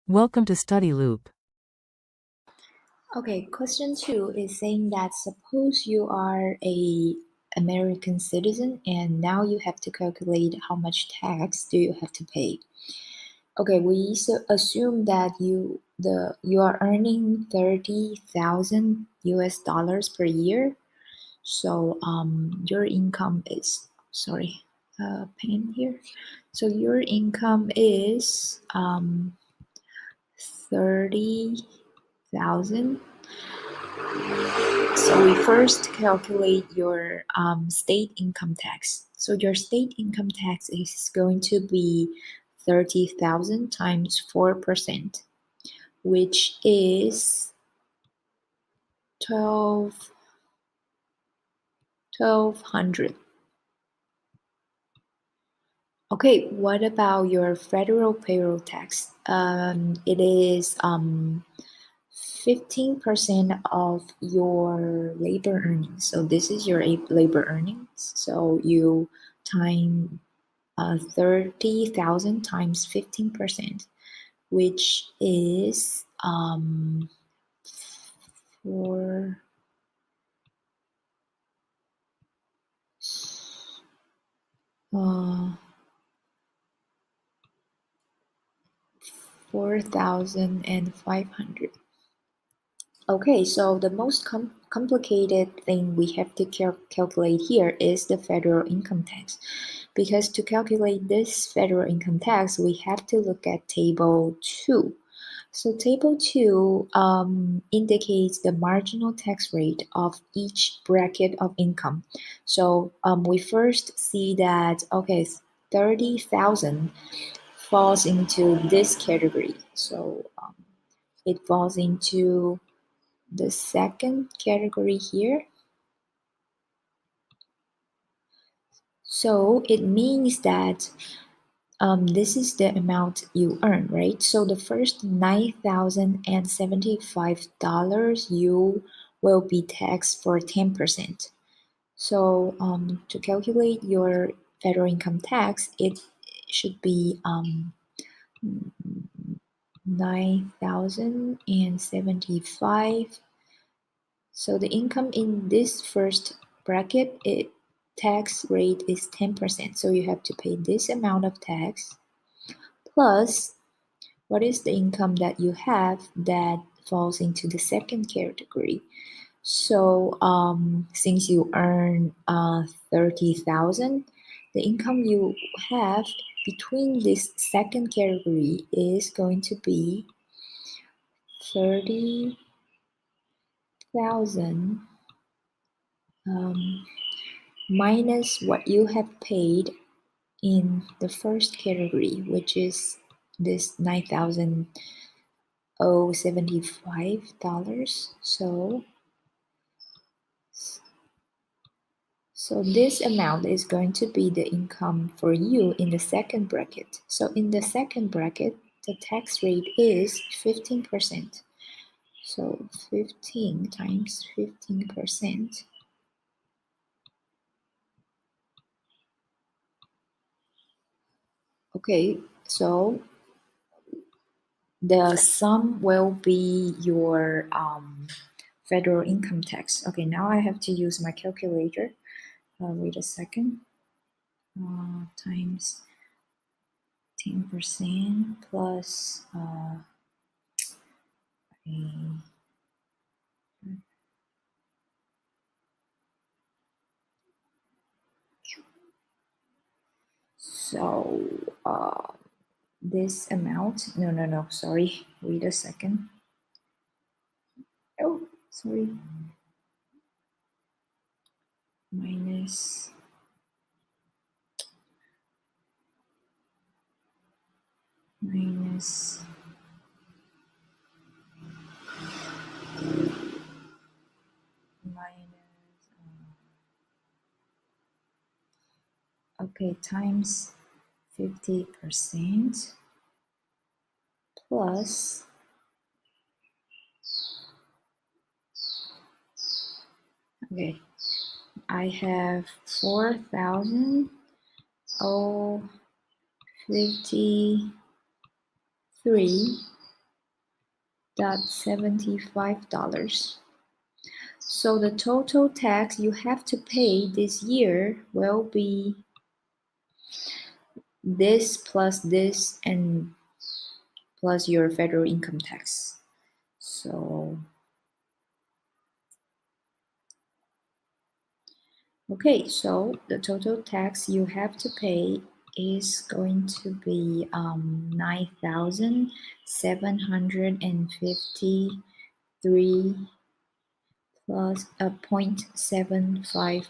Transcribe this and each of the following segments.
Welcome to Study Loop. Okay, question 2 is saying that suppose you are a American citizen and now you have to calculate how much tax do you have to pay. Okay, we assume that you are earning 30,000 US dollars per year. So your income is pen here. So your income is 30,000. So we first calculate your state income tax. So your state income tax is going to be 30,000 times 4%, which is 1,200. Okay, what about your federal payroll tax? It is 15% of your labor earnings. So this is your labor earnings. So you time 30,000 times 15%, which is for 4,500. Okay, so the most complicated thing we have to calculate here is the federal income tax. Because to calculate this federal income tax, we have to look at table 2. So table 2 indicates the marginal tax rate of each bracket of income. So we first see that, okay, 30,000 falls into this category. So it falls into the second category here. So it means that this is the amount you earn, right? So the first $9,075 you will be taxed for 10%. So to calculate your federal income tax, it should be 9,075. So the income in this first bracket, tax rate is 10%. So you have to pay this amount of tax plus what is the income that you have that falls into the second category. So since you earn 30,000, the income you have between this second category is going to be 30,000 minus what you have paid in the first category, which is this $9,075. So this amount is going to be the income for you in the second bracket. So in the second bracket, the tax rate is 15%. So 15 times 15%. Okay, so the sum will be your federal income tax. Okay, now I have to use my calculator. Wait a second. Times 10% plus so this amount, no, sorry, wait a second. Oh, sorry. Minus okay, times 50% plus okay, I have 4,053 $75. So the total tax you have to pay this year will be this plus this and plus your federal income tax. So, okay, so the total tax you have to pay is going to be 9,753 plus $0.75.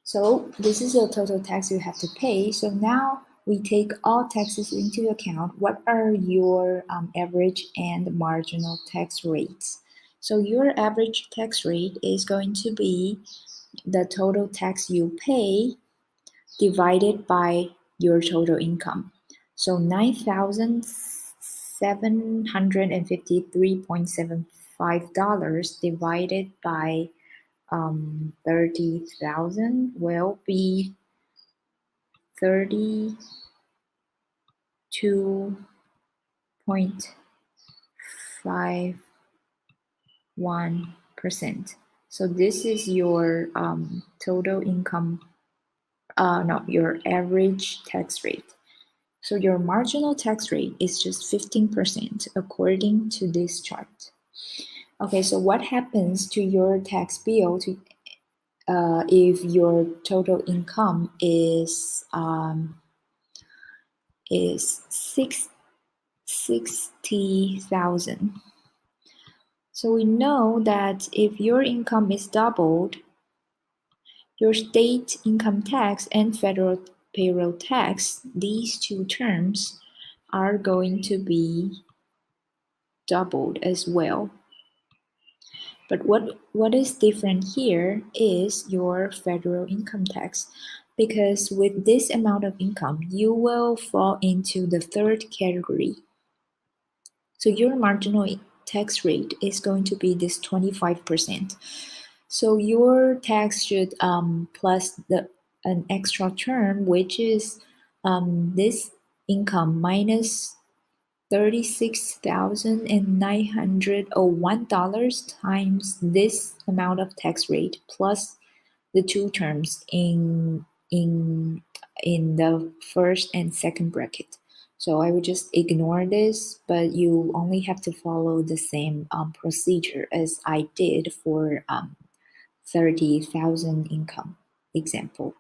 So this is the total tax you have to pay. So now we take all taxes into account. What are your average and marginal tax rates? So your average tax rate is going to be the total tax you pay divided by your total income. So $9,753.75 divided by 30,000 will be 32.51%. So this is your total income, no, your average tax rate. So your marginal tax rate is just 15% according to this chart. Okay, so what happens to your tax bill if your total income is 60,000? So we know that if your income is doubled, your state income tax and federal payroll tax, these two terms are going to be doubled as well. But what is different here is your federal income tax, because with this amount of income, you will fall into the third category. So your marginal tax rate is going to be this 25%. So your tax should plus an extra term, which is this income minus $36,901 times this amount of tax rate plus the two terms in the first and second bracket. So I would just ignore this, but you only have to follow the same procedure as I did for 30,000 income example.